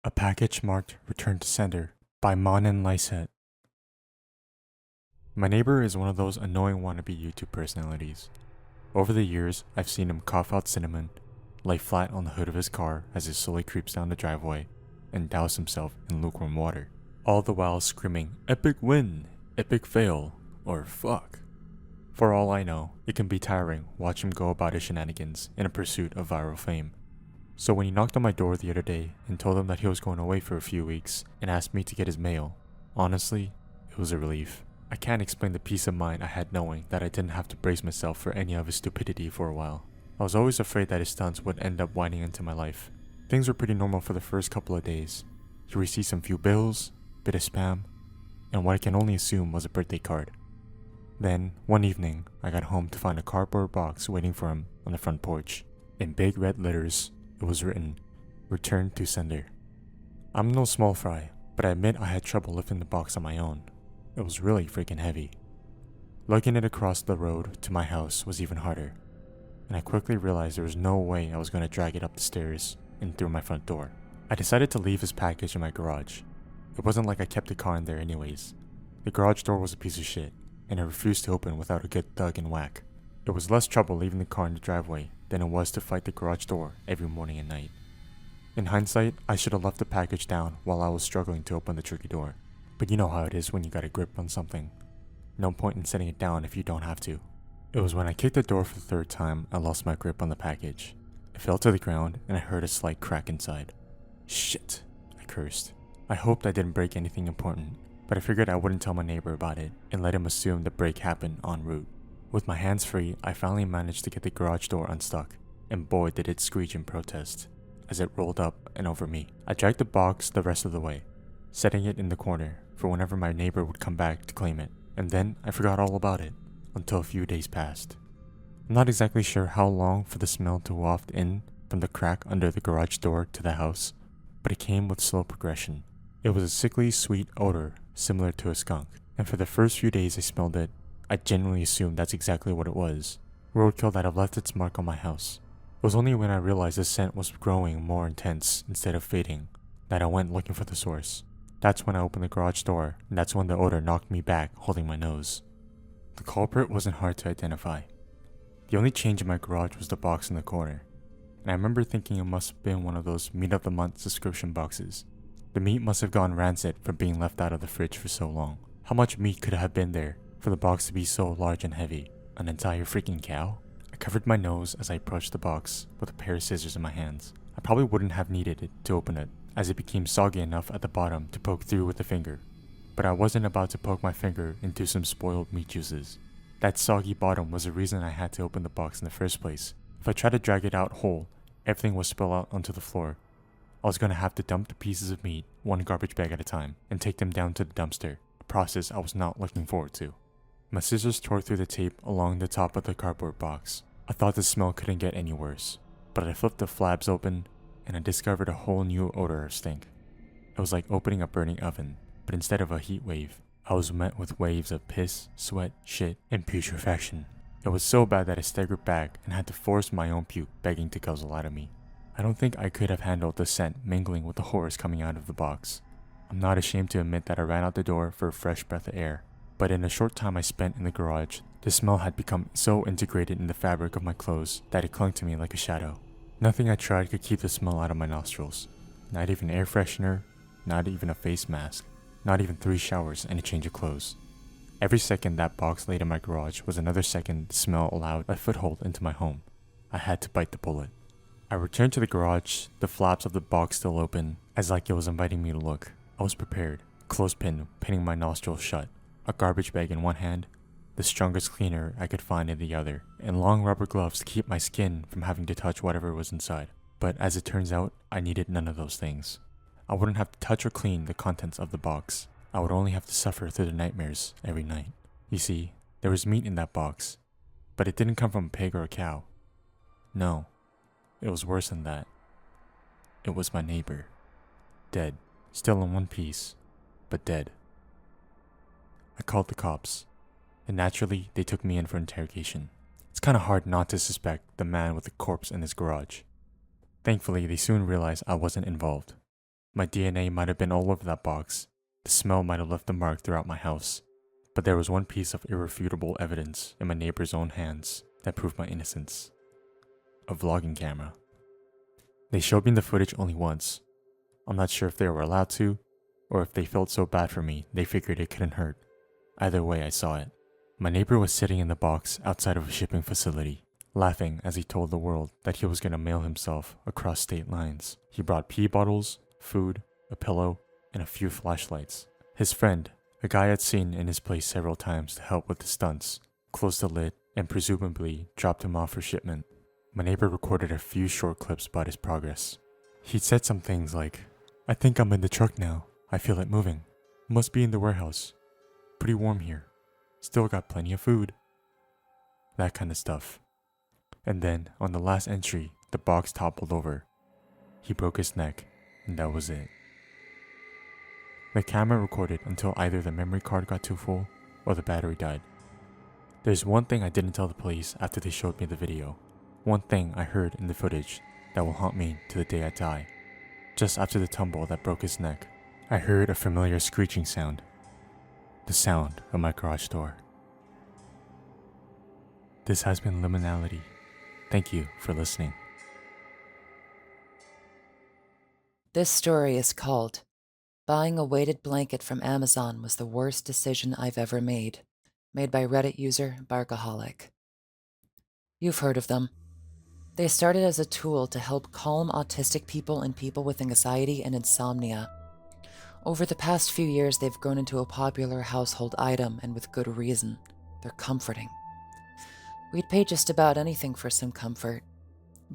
A package marked Return to Sender by Monin Lyset. My neighbor is one of those annoying wannabe YouTube personalities. Over the years, I've seen him cough out cinnamon, lay flat on the hood of his car as he slowly creeps down the driveway, and douse himself in lukewarm water, all the while screaming, "Epic win! Epic fail!" or "fuck." For all I know, it can be tiring watching him go about his shenanigans in a pursuit of viral fame. So when he knocked on my door the other day and told him that he was going away for a few weeks and asked me to get his mail, honestly, it was a relief. I can't explain the peace of mind I had knowing that I didn't have to brace myself for any of his stupidity for a while. I was always afraid that his stunts would end up winding into my life. Things were pretty normal for the first couple of days. He received some few bills, bit of spam, and what I can only assume was a birthday card. Then, one evening, I got home to find a cardboard box waiting for him on the front porch. In big red letters, it was written, "Return to Sender." I'm no small fry, but I admit I had trouble lifting the box on my own. It was really freaking heavy. Lugging it across the road to my house was even harder, and I quickly realized there was no way I was going to drag it up the stairs and through my front door. I decided to leave his package in my garage. It wasn't like I kept the car in there anyways. The garage door was a piece of shit, and it refused to open without a good thug and whack. It was less trouble leaving the car in the driveway than it was to fight the garage door every morning and night. In hindsight, I should have left the package down while I was struggling to open the tricky door. But you know how it is when you got a grip on something. No point in setting it down if you don't have to. It was when I kicked the door for the third time I lost my grip on the package. It fell to the ground and I heard a slight crack inside. Shit, I cursed. I hoped I didn't break anything important, but I figured I wouldn't tell my neighbor about it and let him assume the break happened en route. With my hands free, I finally managed to get the garage door unstuck, and boy did it screech in protest as it rolled up and over me. I dragged the box the rest of the way, setting it in the corner for whenever my neighbor would come back to claim it, and then I forgot all about it until a few days passed. I'm not exactly sure how long for the smell to waft in from the crack under the garage door to the house, but it came with slow progression. It was a sickly sweet odor similar to a skunk, and for the first few days I smelled it, I genuinely assumed that's exactly what it was. Roadkill that had left its mark on my house. It was only when I realized the scent was growing more intense instead of fading that I went looking for the source. That's when I opened the garage door, and that's when the odor knocked me back, holding my nose. The culprit wasn't hard to identify. The only change in my garage was the box in the corner, and I remember thinking it must have been one of those meat of the month subscription boxes. The meat must have gone rancid from being left out of the fridge for so long. How much meat could have been there for the box to be so large and heavy? An entire freaking cow? I covered my nose as I approached the box with a pair of scissors in my hands. I probably wouldn't have needed it to open it, as it became soggy enough at the bottom to poke through with a finger. But I wasn't about to poke my finger into some spoiled meat juices. That soggy bottom was the reason I had to open the box in the first place. If I tried to drag it out whole, everything would spill out onto the floor. I was going to have to dump the pieces of meat, one garbage bag at a time, and take them down to the dumpster, a process I was not looking forward to. My scissors tore through the tape along the top of the cardboard box. I thought the smell couldn't get any worse, but I flipped the flaps open and I discovered a whole new odor of stink. It was like opening a burning oven, but instead of a heat wave, I was met with waves of piss, sweat, shit, and putrefaction. It was so bad that I staggered back and had to force my own puke begging to guzzle out of me. I don't think I could have handled the scent mingling with the horrors coming out of the box. I'm not ashamed to admit that I ran out the door for a fresh breath of air, but in the short time I spent in the garage, the smell had become so integrated in the fabric of my clothes that it clung to me like a shadow. Nothing I tried could keep the smell out of my nostrils. Not even air freshener, not even a face mask, not even 3 showers and a change of clothes. Every second that box laid in my garage was another second the smell allowed a foothold into my home. I had to bite the bullet. I returned to the garage, the flaps of the box still open, as like it was inviting me to look. I was prepared, clothespin pinning my nostrils shut, a garbage bag in one hand, the strongest cleaner I could find in the other, and long rubber gloves to keep my skin from having to touch whatever was inside. But as it turns out, I needed none of those things. I wouldn't have to touch or clean the contents of the box. I would only have to suffer through the nightmares every night. You see, there was meat in that box, but it didn't come from a pig or a cow. No. It was worse than that. It was my neighbor. Dead. Still in one piece, but dead. I called the cops, and naturally they took me in for interrogation. It's kinda hard not to suspect the man with the corpse in his garage. Thankfully, they soon realized I wasn't involved. My DNA might have been all over that box. The smell might have left a mark throughout my house. But there was one piece of irrefutable evidence in my neighbor's own hands that proved my innocence. A vlogging camera. They showed me the footage only once. I'm not sure if they were allowed to, or if they felt so bad for me they figured it couldn't hurt. Either way, I saw it. My neighbor was sitting in the box outside of a shipping facility, laughing as he told the world that he was going to mail himself across state lines. He brought pee bottles, food, a pillow, and a few flashlights. His friend, a guy I'd seen in his place several times to help with the stunts, closed the lid and presumably dropped him off for shipment. My neighbor recorded a few short clips about his progress. He'd said some things like, "I think I'm in the truck now. I feel it moving. Must be in the warehouse. Pretty warm here. Still got plenty of food." That kind of stuff. And then, on the last entry, the box toppled over. He broke his neck, and that was it. The camera recorded until either the memory card got too full or the battery died. There's one thing I didn't tell the police after they showed me the video. One thing I heard in the footage that will haunt me to the day I die. Just after the tumble that broke his neck, I heard a familiar screeching sound. The sound of my garage door. This has been Liminality. Thank you for listening. This story is called Buying a Weighted Blanket from Amazon Was the Worst Decision I've Ever Made by Reddit user Barkaholic. You've heard of them. They started as a tool to help calm autistic people and people with anxiety and insomnia. Over the past few years, they've grown into a popular household item, and with good reason. They're comforting. We'd pay just about anything for some comfort.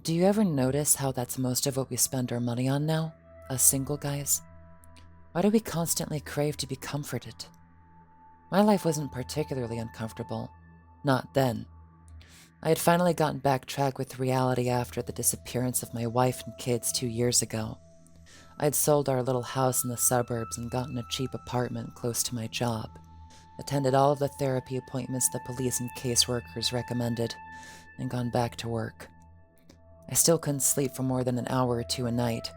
Do you ever notice how that's most of what we spend our money on now? Us single guys? Why do we constantly crave to be comforted? My life wasn't particularly uncomfortable. Not then. I had finally gotten back track with reality after the disappearance of my wife and kids 2 years ago. I'd sold our little house in the suburbs and gotten a cheap apartment close to my job, attended all of the therapy appointments the police and caseworkers recommended, and gone back to work. I still couldn't sleep for more than an hour or two a night,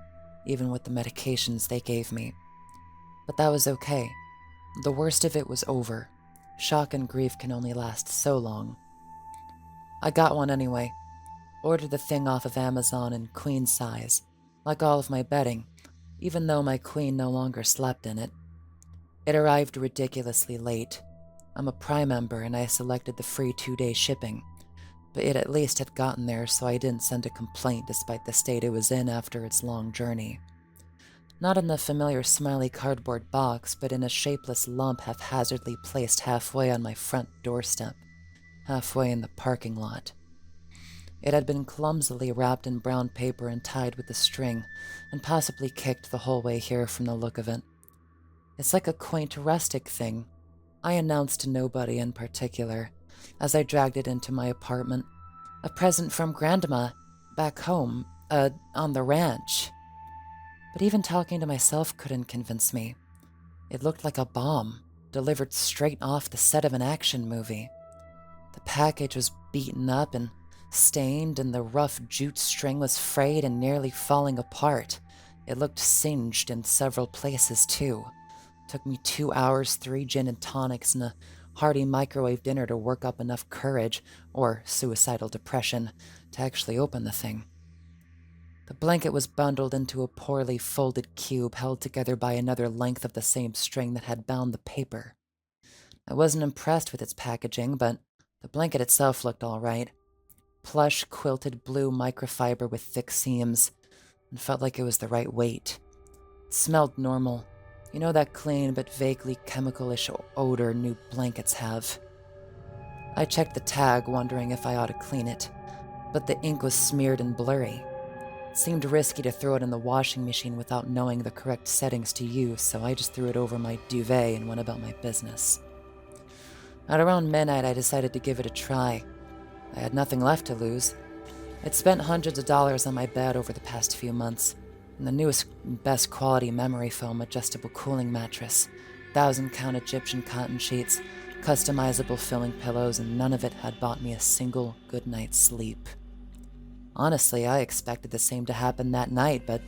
even with the medications they gave me. But that was okay. The worst of it was over. Shock and grief can only last so long. I got one anyway. Ordered the thing off of Amazon in queen size, like all of my bedding, even though my queen no longer slept in it. It arrived ridiculously late. I'm a Prime member and I selected the free 2-day shipping, but it at least had gotten there, so I didn't send a complaint despite the state it was in after its long journey. Not in the familiar smiley cardboard box, but in a shapeless lump haphazardly placed halfway on my front doorstep, halfway in the parking lot. It had been clumsily wrapped in brown paper and tied with a string, and possibly kicked the whole way here from the look of it. It's like a quaint rustic thing, I announced to nobody in particular, as I dragged it into my apartment. A present from Grandma, back home, on the ranch. But even talking to myself couldn't convince me. It looked like a bomb, delivered straight off the set of an action movie. The package was beaten up and stained, and the rough jute string was frayed and nearly falling apart. It looked singed in several places, too. Took me 2 hours, 3 gin and tonics, and a hearty microwave dinner to work up enough courage, or suicidal depression, to actually open the thing. The blanket was bundled into a poorly folded cube held together by another length of the same string that had bound the paper. I wasn't impressed with its packaging, but the blanket itself looked all right. Plush, quilted blue microfiber with thick seams, and felt like it was the right weight. It smelled normal. You know that clean but vaguely chemical-ish odor new blankets have. I checked the tag, wondering if I ought to clean it, but the ink was smeared and blurry. It seemed risky to throw it in the washing machine without knowing the correct settings to use, so I just threw it over my duvet and went about my business. At around midnight, I decided to give it a try. I had nothing left to lose. I'd spent hundreds of dollars on my bed over the past few months, and the newest and best quality memory foam adjustable cooling mattress, 1,000-count Egyptian cotton sheets, customizable filling pillows, and none of it had bought me a single good night's sleep. Honestly, I expected the same to happen that night, but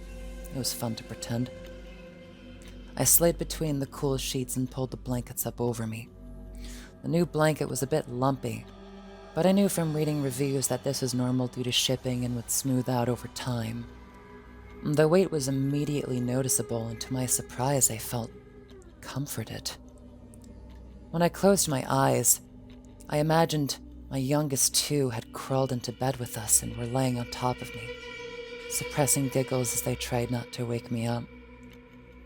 it was fun to pretend. I slid between the cool sheets and pulled the blankets up over me. The new blanket was a bit lumpy, but I knew from reading reviews that this was normal due to shipping and would smooth out over time. The weight was immediately noticeable, and to my surprise, I felt comforted. When I closed my eyes, I imagined my youngest two had crawled into bed with us and were laying on top of me, suppressing giggles as they tried not to wake me up.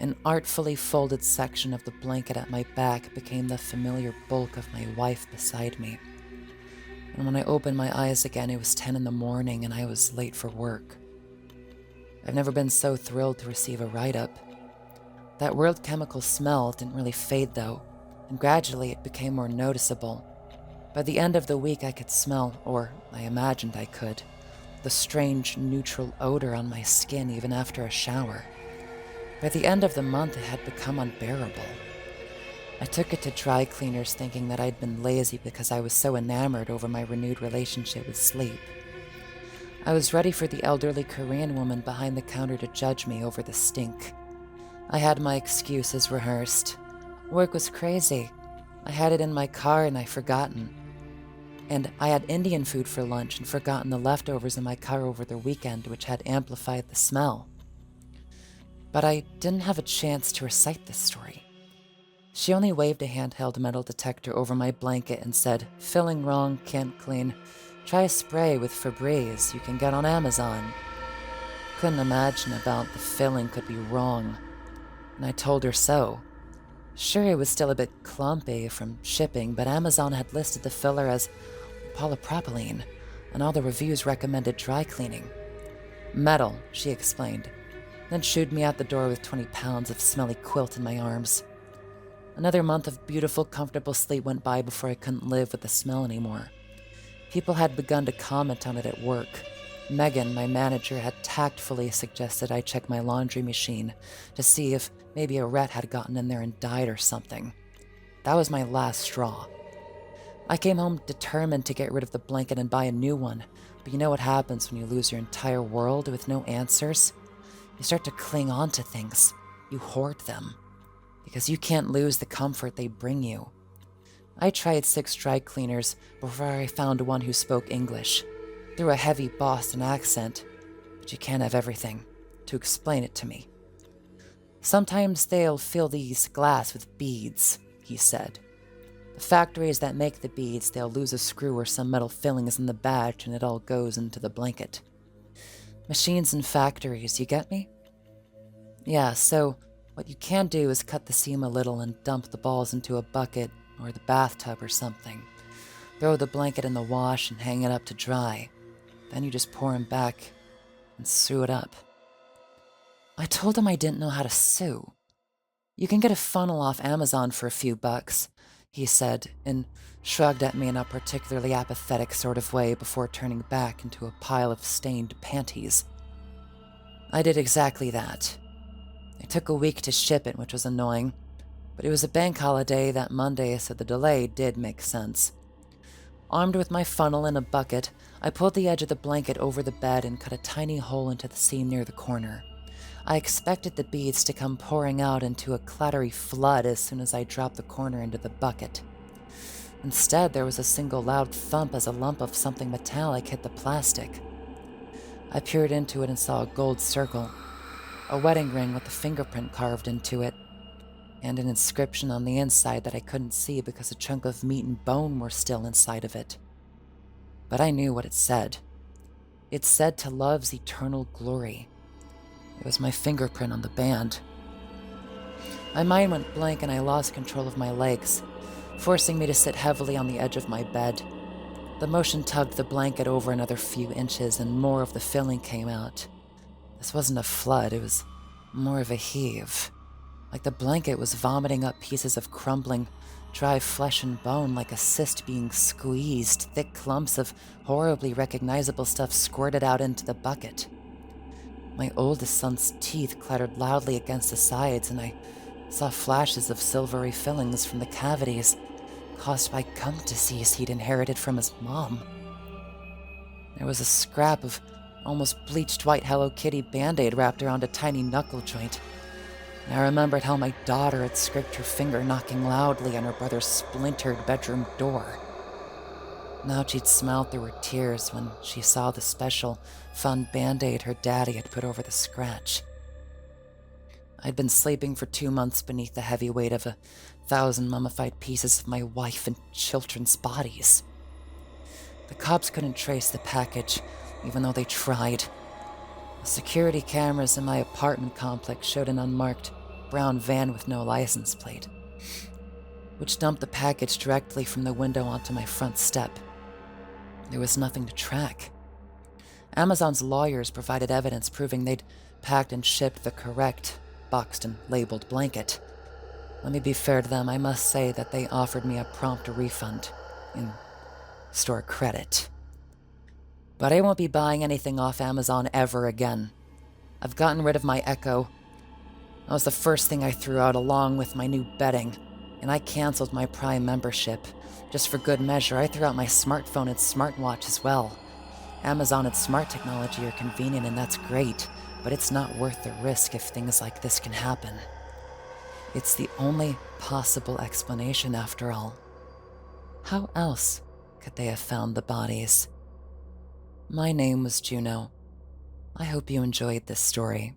An artfully folded section of the blanket at my back became the familiar bulk of my wife beside me. And when I opened my eyes again, it was 10 in the morning and I was late for work. I've never been so thrilled to receive a write-up. That weird chemical smell didn't really fade though, and gradually it became more noticeable. By the end of the week I could smell, or I imagined I could, the strange neutral odor on my skin even after a shower. By the end of the month it had become unbearable. I took it to dry cleaners thinking that I'd been lazy because I was so enamored over my renewed relationship with sleep. I was ready for the elderly Korean woman behind the counter to judge me over the stink. I had my excuses rehearsed. Work was crazy. I had it in my car and I'd forgotten. And I had Indian food for lunch and forgotten the leftovers in my car over the weekend, which had amplified the smell. But I didn't have a chance to recite this story. She only waved a handheld metal detector over my blanket and said, "Filling wrong, can't clean. Try a spray with Febreze you can get on Amazon." Couldn't imagine about the filling could be wrong, and I told her so. Sure, it was still a bit clumpy from shipping, but Amazon had listed the filler as polypropylene, and all the reviews recommended dry cleaning. "Metal," she explained, then shooed me out the door with 20 pounds of smelly quilt in my arms. Another month of beautiful, comfortable sleep went by before I couldn't live with the smell anymore. People had begun to comment on it at work. Megan, my manager, had tactfully suggested I check my laundry machine to see if maybe a rat had gotten in there and died or something. That was my last straw. I came home determined to get rid of the blanket and buy a new one, but you know what happens when you lose your entire world with no answers? You start to cling on to things. You hoard them, because you can't lose the comfort they bring you. I tried 6 dry cleaners before I found one who spoke English, through a heavy Boston accent, but you can't have everything, to explain it to me. "Sometimes they'll fill these glass with beads," he said. "The factories that make the beads, they'll lose a screw or some metal fillings in the batch and it all goes into the blanket. Machines and factories, you get me? Yeah, so what you can do is cut the seam a little and dump the balls into a bucket or the bathtub or something. Throw the blanket in the wash and hang it up to dry. Then you just pour them back and sew it up." I told him I didn't know how to sew. "You can get a funnel off Amazon for a few bucks," he said, and shrugged at me in a particularly apathetic sort of way before turning back into a pile of stained panties. I did exactly that. It took a week to ship it, which was annoying, but it was a bank holiday that Monday, so the delay did make sense. Armed with my funnel and a bucket, I pulled the edge of the blanket over the bed and cut a tiny hole into the seam near the corner. I expected the beads to come pouring out into a clattery flood as soon as I dropped the corner into the bucket. Instead, there was a single loud thump as a lump of something metallic hit the plastic. I peered into it and saw a gold circle, a wedding ring with a fingerprint carved into it, and an inscription on the inside that I couldn't see because a chunk of meat and bone were still inside of it. But I knew what it said. It said "to love's eternal glory." It was my fingerprint on the band. My mind went blank and I lost control of my legs, forcing me to sit heavily on the edge of my bed. The motion tugged the blanket over another few inches and more of the filling came out. This wasn't a flood, it was more of a heave. Like the blanket was vomiting up pieces of crumbling, dry flesh and bone like a cyst being squeezed. Thick clumps of horribly recognizable stuff squirted out into the bucket. My oldest son's teeth clattered loudly against the sides, and I saw flashes of silvery fillings from the cavities caused by gum disease he'd inherited from his mom. There was a scrap of almost bleached white Hello Kitty Band-Aid wrapped around a tiny knuckle joint. I remembered how my daughter had scraped her finger, knocking loudly on her brother's splintered bedroom door. Now she'd smile through her tears when she saw the special, fun Band-Aid her daddy had put over the scratch. I'd been sleeping for 2 months beneath the heavy weight of 1,000 mummified pieces of my wife and children's bodies. The cops couldn't trace the package, even though they tried. The security cameras in my apartment complex showed an unmarked brown van with no license plate, which dumped the package directly from the window onto my front step. There was nothing to track. Amazon's lawyers provided evidence proving they'd packed and shipped the correct, boxed and labeled blanket. Let me be fair to them, I must say that they offered me a prompt refund in store credit. But I won't be buying anything off Amazon ever again. I've gotten rid of my Echo. That was the first thing I threw out along with my new bedding, and I canceled my Prime membership. Just for good measure, I threw out my smartphone and smartwatch as well. Amazon and smart technology are convenient, and that's great, but it's not worth the risk if things like this can happen. It's the only possible explanation, after all. How else could they have found the bodies? My name was Juno. I hope you enjoyed this story.